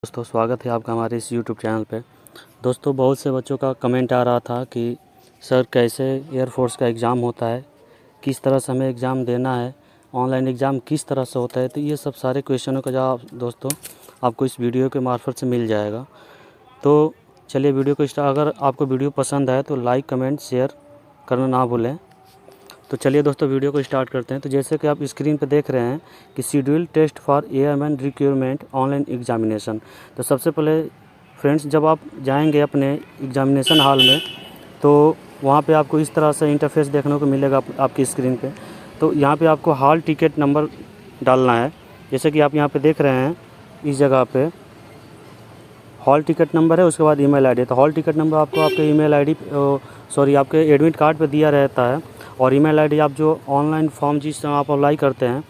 दोस्तों स्वागत है आपका हमारे इस YouTube चैनल पे। दोस्तों बहुत से बच्चों का कमेंट आ रहा था कि सर कैसे एयरफोर्स का एग्ज़ाम होता है, किस तरह से हमें एग्ज़ाम देना है, ऑनलाइन एग्ज़ाम किस तरह से होता है। तो ये सब सारे क्वेश्चनों का जवाब दोस्तों आपको इस वीडियो के मार्फत से मिल जाएगा। तो चलिए वीडियो को अगर आपको वीडियो पसंद आए तो लाइक कमेंट शेयर करना ना भूलें। तो चलिए दोस्तों वीडियो को स्टार्ट करते हैं। तो जैसे कि आप स्क्रीन पर देख रहे हैं कि schedule test for airman recruitment online examination. तो सबसे पहले फ्रेंड्स जब आप जाएंगे अपने एग्जामिनेशन हॉल में तो वहाँ पे आपको इस तरह से इंटरफेस देखने को मिलेगा आपकी स्क्रीन पे। तो यहाँ पे आपको हॉल टिकट नंबर डालना है। जैसे कि आप यहाँ पे देख रहे हैं इस जगह पे हॉल टिकट नंबर है, उसके बाद ईमेल आईडी। तो हॉल टिकट नंबर आपको आपके ईमेल आईडी आपके एडमिट कार्ड पे दिया रहता है, और ईमेल आईडी आप जो ऑनलाइन फॉर्म जिस आप अप्लाई करते हैं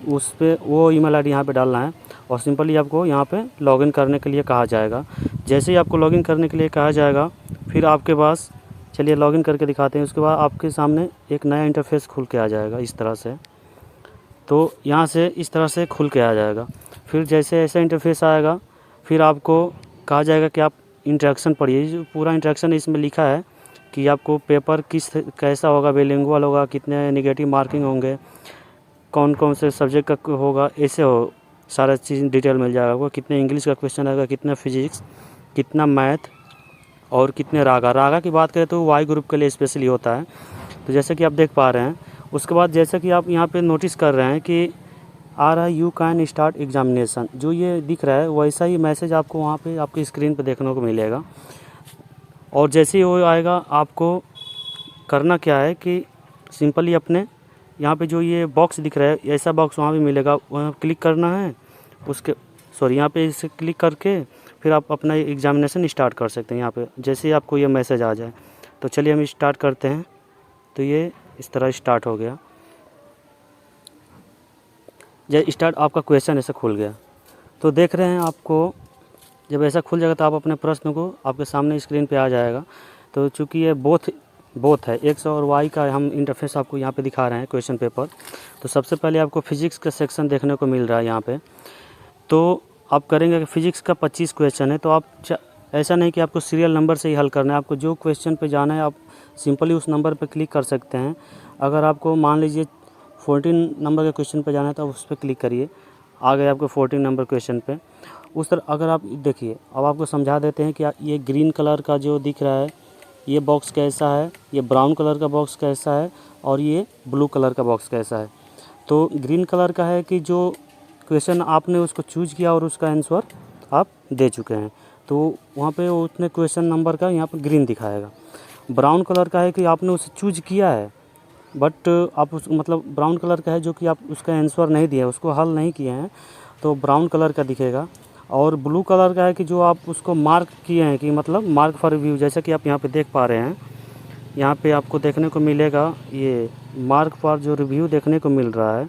उस पे वो ईमेल आईडी यहाँ पे डालना है, और सिंपली आपको यहाँ पे लॉगिन करने के लिए कहा जाएगा। जैसे ही आपको लॉगिन करने के लिए कहा जाएगा फिर आपके पास, चलिए लॉगिन करके दिखाते हैं। उसके बाद आपके सामने एक नया इंटरफेस खुल के आ जाएगा इस तरह से। तो यहाँ से इस तरह से खुल के आ जाएगा। फिर जैसे ऐसा इंटरफेस आएगा फिर आपको कहा जाएगा कि आप इंट्रैक्शन पढ़िए। जो पूरा इंट्रैक्शन इसमें लिखा है कि आपको पेपर कैसा होगा, बिलिंगुअल होगा, कितने नेगेटिव मार्किंग होंगे, कौन कौन से सब्जेक्ट का होगा, ऐसे हो सारा चीज़ डिटेल मिल जाएगा आपको। कितने इंग्लिश का क्वेश्चन आएगा, कितना फिजिक्स, कितना मैथ और कितने रागा की बात करें तो वाई ग्रुप के लिए स्पेशली होता है। तो जैसे कि आप देख पा रहे हैं, उसके बाद जैसे कि आप यहाँ पे नोटिस कर रहे हैं कि आ रहा है यू कैन स्टार्ट एग्जामिनेशन, जो ये दिख रहा है वैसा ही मैसेज आपको वहाँ पे आपकी स्क्रीन पे देखने को मिलेगा। और जैसे ही वो आएगा आपको करना क्या है कि सिंपली अपने यहाँ पे जो ये बॉक्स दिख रहा है ऐसा बॉक्स वहाँ भी मिलेगा, वहाँ क्लिक करना है। यहाँ पे इसे क्लिक करके फिर आप अपना एग्जामिनेशन स्टार्ट कर सकते हैं यहाँ पे, जैसे ही आपको ये मैसेज आ जाए। तो चलिए हम स्टार्ट करते हैं। तो ये इस तरह स्टार्ट हो गया। जब स्टार्ट आपका क्वेश्चन ऐसे खुल गया तो देख रहे हैं आपको जब ऐसा खुल जाएगा तो आप अपने प्रश्न को आपके सामने स्क्रीन पे आ जाएगा। तो चूँकि ये बोथ है एक्स और वाई का हम इंटरफेस आपको यहाँ पे दिखा रहे हैं क्वेश्चन पेपर। तो सबसे पहले आपको फिजिक्स का सेक्शन देखने को मिल रहा है यहाँ पे। तो आप करेंगे कि फिजिक्स का 25 क्वेश्चन है, तो आप ऐसा नहीं कि आपको सीरियल नंबर से ही हल करना है। आपको जो क्वेश्चन पे जाना है आप सिंपली उस नंबर पर क्लिक कर सकते हैं। अगर आपको मान लीजिए 14 नंबर के क्वेश्चन पे जाना है तो आप उस पर क्लिक करिए, आ गए आपको 14 नंबर क्वेश्चन पे। उस तरह अगर आप देखिए, अब आपको समझा देते हैं कि ये ग्रीन कलर का जो दिख रहा है ये बॉक्स कैसा है, ये ब्राउन कलर का बॉक्स कैसा है, और ये ब्लू कलर का बॉक्स कैसा है। तो ग्रीन कलर का है कि जो क्वेश्चन आपने उसको चूज किया और उसका आंसर आप दे चुके हैं, तो वहाँ पे उतने क्वेश्चन नंबर का यहाँ पर ग्रीन दिखाएगा। ब्राउन कलर का है कि आपने उसे चूज किया है बट आप ब्राउन कलर का है जो कि आप उसका आंसर नहीं दिया, उसको हल नहीं किए हैं, तो ब्राउन कलर का दिखेगा। और ब्लू कलर का है कि जो आप उसको मार्क किए हैं, कि मार्क फॉर रिव्यू, जैसे कि आप यहाँ पे देख पा रहे हैं। यहाँ पे आपको देखने को मिलेगा ये मार्क फॉर जो रिव्यू देखने को मिल रहा है।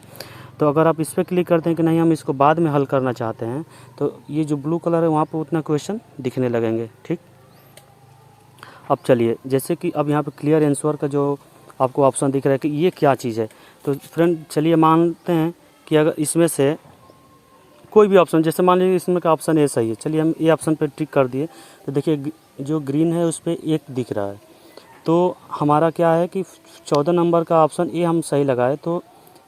तो अगर आप इस पर क्लिक करते हैं कि नहीं हम इसको बाद में हल करना चाहते हैं, तो ये जो ब्लू कलर है वहाँ पर उतना क्वेश्चन दिखने लगेंगे। ठीक, अब चलिए जैसे कि अब यहाँ पर क्लियर आंसर का जो आपको ऑप्शन दिख रहा है कि ये क्या चीज़ है। तो फ्रेंड चलिए मानते हैं कि अगर इसमें से कोई भी ऑप्शन, जैसे मान लीजिए इसमें का ऑप्शन ए सही है, चलिए हम ए ऑप्शन पर टिक कर दिए। तो देखिए जो ग्रीन है उस पर 1 दिख रहा है, तो हमारा क्या है कि 14 नंबर का ऑप्शन ए हम सही लगाए, तो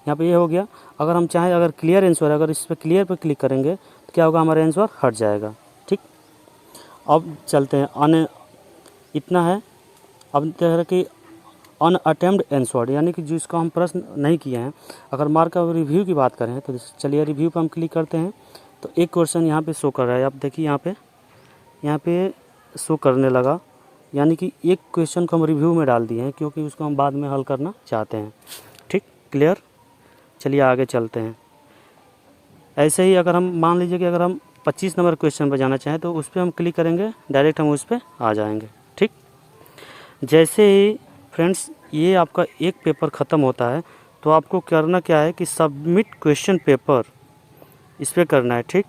यहाँ पे ये हो गया। अगर हम चाहें अगर क्लियर आंसर है, अगर इस पर क्लियर पर क्लिक करेंगे तो क्या होगा, हमारा आंसर हट जाएगा। ठीक, अब चलते हैं इतना है। अब देख रहे कि अनअटेम्प्ट आंसर, यानी कि जिसको हम प्रश्न नहीं किए हैं। अगर मार्क ऑफ रिव्यू की बात करें तो चलिए रिव्यू पर हम क्लिक करते हैं। तो एक क्वेश्चन यहाँ पे शो कर रहा है, आप देखिए यहाँ पे शो करने लगा, यानी कि एक क्वेश्चन को हम रिव्यू में डाल दिए हैं क्योंकि उसको हम बाद में हल करना चाहते हैं। ठीक, क्लियर। चलिए आगे चलते हैं। ऐसे ही अगर हम मान लीजिए कि अगर हम 25 नंबर क्वेश्चन पर जाना चाहें तो उस पर हम क्लिक करेंगे, डायरेक्ट हम उस पर आ जाएंगे। ठीक, जैसे ही फ्रेंड्स ये आपका एक पेपर ख़त्म होता है तो आपको करना क्या है कि सबमिट क्वेश्चन पेपर, इस पर करना है। ठीक,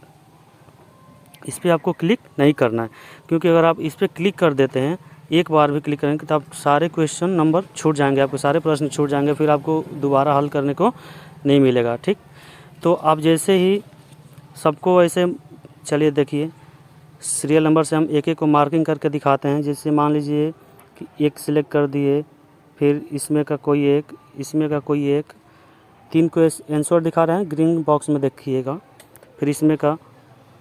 इस पर आपको क्लिक नहीं करना है, क्योंकि अगर आप इस पर क्लिक कर देते हैं, एक बार भी क्लिक करेंगे तो आप सारे क्वेश्चन नंबर छूट जाएंगे, आपके सारे प्रश्न छूट जाएंगे, फिर आपको दोबारा हल करने को नहीं मिलेगा। ठीक, तो आप जैसे ही सबको ऐसे, चलिए देखिए सीरियल नंबर से हम एक एक को मार्किंग करके दिखाते हैं। जैसे मान लीजिए कि एक सिलेक्ट कर दिए, फिर इसमें का कोई एक, इसमें का कोई एक, 3 को आंसर दिखा रहे हैं, ग्रीन बॉक्स में देखिएगा। फिर इसमें का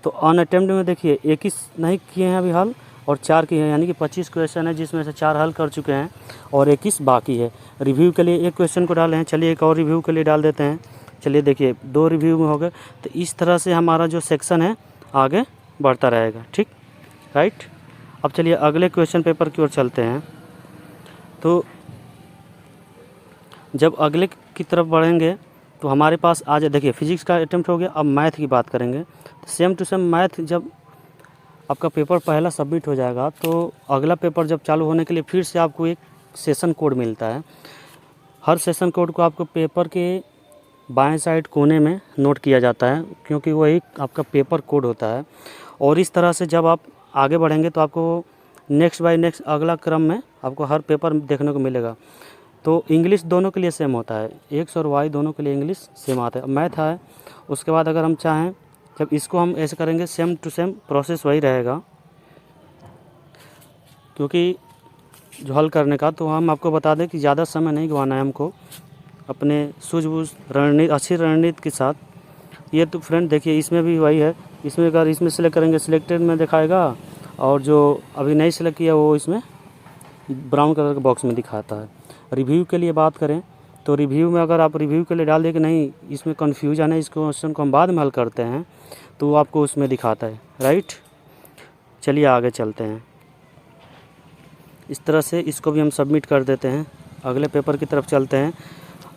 तो अनअटेम्प्ट में देखिए 21 नहीं किए हैं अभी हल और 4 किए हैं, यानी कि 25 क्वेश्चन है जिसमें से 4 हल कर चुके हैं और 21 बाकी है। रिव्यू के लिए एक क्वेश्चन को डाले हैं, चलिए एक और रिव्यू के लिए डाल देते हैं। चलिए देखिए 2 रिव्यू में हो गए। तो इस तरह से हमारा जो सेक्शन है आगे बढ़ता रहेगा। ठीक, राइट। अब चलिए अगले क्वेश्चन पेपर की ओर चलते हैं। तो जब अगले की तरफ बढ़ेंगे तो हमारे पास आज देखिए फिजिक्स का अटेम्प्ट हो गया। अब मैथ की बात करेंगे। तो सेम टू सेम मैथ जब आपका पेपर पहला सबमिट हो जाएगा तो अगला पेपर जब चालू होने के लिए फिर से आपको एक सेशन कोड मिलता है। हर सेशन कोड को आपको पेपर के बाएं साइड कोने में नोट किया जाता है, क्योंकि वही आपका पेपर कोड होता है। और इस तरह से जब आप आगे बढ़ेंगे तो आपको नेक्स्ट बाय नेक्स्ट अगला क्रम में आपको हर पेपर देखने को मिलेगा। तो इंग्लिश दोनों के लिए सेम होता है, एक्स और वाई दोनों के लिए इंग्लिश सेम आता है। मैथ है, उसके बाद अगर हम चाहें जब इसको हम ऐसे करेंगे सेम टू सेम प्रोसेस वही रहेगा, क्योंकि जो हल करने का। तो हम आपको बता दें कि ज़्यादा समय नहीं गंवाना है हमको अपने सूझबूझ अच्छी रणनीति के साथ। ये तो फ्रेंड देखिए इसमें भी वही है, इसमें अगर इसमें सेलेक्ट करेंगे सिलेक्टेड में दिखाएगा, और जो अभी नहीं सेलेक्ट किया वो इसमें ब्राउन कलर के बॉक्स में दिखाता है। रिव्यू के लिए बात करें तो रिव्यू में अगर आप रिव्यू के लिए डाल दें कि नहीं इसमें कन्फ्यूजन है, इस क्वेश्चन को हम बाद में हल करते हैं, तो वो आपको उसमें दिखाता है, राइट। चलिए आगे चलते हैं। इस तरह से इसको भी हम सबमिट कर देते हैं। अगले पेपर की तरफ चलते हैं।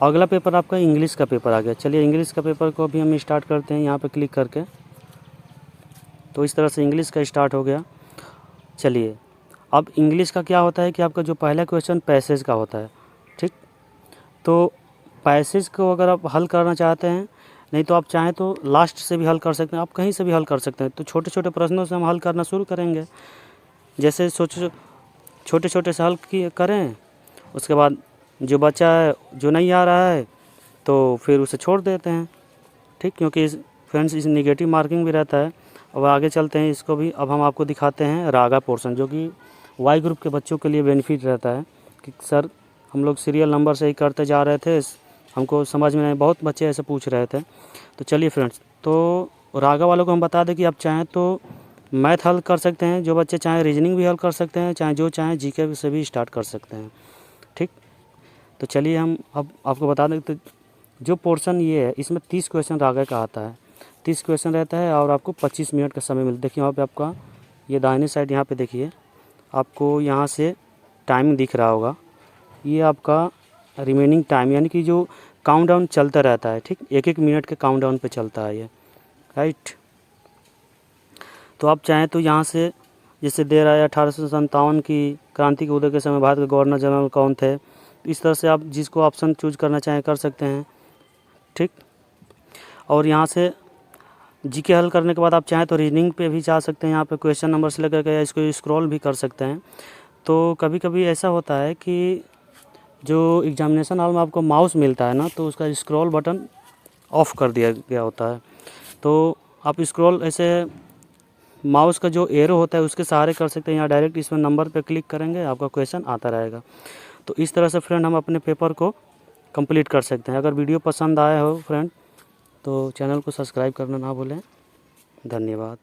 अगला पेपर आपका इंग्लिश का पेपर आ गया। चलिए इंग्लिश का पेपर को भी हम स्टार्ट करते हैं यहाँ पे क्लिक करके। तो इस तरह से इंग्लिश का स्टार्ट हो गया। चलिए अब इंग्लिश का क्या होता है कि आपका जो पहला क्वेश्चन पैसेज का होता है। ठीक, तो पैसेज को अगर आप हल करना चाहते हैं, नहीं तो आप चाहें तो लास्ट से भी हल कर सकते हैं, आप कहीं से भी हल कर सकते हैं। तो छोटे छोटे प्रश्नों से हम हल करना शुरू करेंगे। जैसे छोटे छोटे से हल करें, उसके बाद जो बच्चा है जो नहीं आ रहा है तो फिर उसे छोड़ देते हैं। ठीक, क्योंकि फ्रेंड्स इस निगेटिव मार्किंग भी रहता है। अब आगे चलते हैं इसको भी। अब हम आपको दिखाते हैं रागा पोर्शन, जो कि वाई ग्रुप के बच्चों के लिए बेनिफिट रहता है कि सर हम लोग सीरियल नंबर से ही करते जा रहे थे, हमको समझ में नहीं, बहुत बच्चे ऐसे पूछ रहे थे। तो चलिए फ्रेंड्स, तो रागा वालों को हम बता दें कि आप चाहें तो मैथ हल कर सकते हैं, जो बच्चे चाहें रीजनिंग भी हल कर सकते हैं, चाहे जो चाहें जीके से भी स्टार्ट कर सकते हैं। ठीक, तो चलिए हम अब आपको बता दें। तो जो पोर्शन ये है इसमें 30 क्वेश्चन रागा का आता है, 30 क्वेश्चन रहता है और आपको 25 मिनट का समय मिलता है। देखिए वहाँ पे आपका ये दाहिने साइड यहाँ पे देखिए आपको यहाँ से टाइम दिख रहा होगा, ये आपका रिमेनिंग टाइम यानी कि जो काउंटडाउन चलता रहता है। ठीक, 1-1 मिनट के काउंटडाउन पे चलता है ये, राइट। तो आप चाहें तो यहाँ से जैसे दे रहा है 1857 की क्रांति के उदय के समय भारत के गवर्नर जनरल कौन थे, इस तरह से आप जिसको ऑप्शन चूज करना चाहें कर सकते हैं। ठीक, और यहाँ से जीके हल करने के बाद आप चाहें तो रीजनिंग पे भी जा सकते हैं। यहाँ पे क्वेश्चन नंबर से लेकर के इसको स्क्रॉल भी कर सकते हैं। तो कभी कभी ऐसा होता है कि जो एग्जामिनेशन हॉल में आपको माउस मिलता है ना, तो उसका स्क्रॉल बटन ऑफ कर दिया गया होता है। तो आप स्क्रॉल ऐसे माउस का जो एरो होता है उसके सहारे कर सकते हैं, या डायरेक्ट इसमें नंबर पे क्लिक करेंगे आपका क्वेश्चन आता रहेगा। तो इस तरह से फ्रेंड हम अपने पेपर को कंप्लीट कर सकते हैं। अगर वीडियो पसंद आया हो फ्रेंड तो चैनल को सब्सक्राइब करना ना भूलें। धन्यवाद।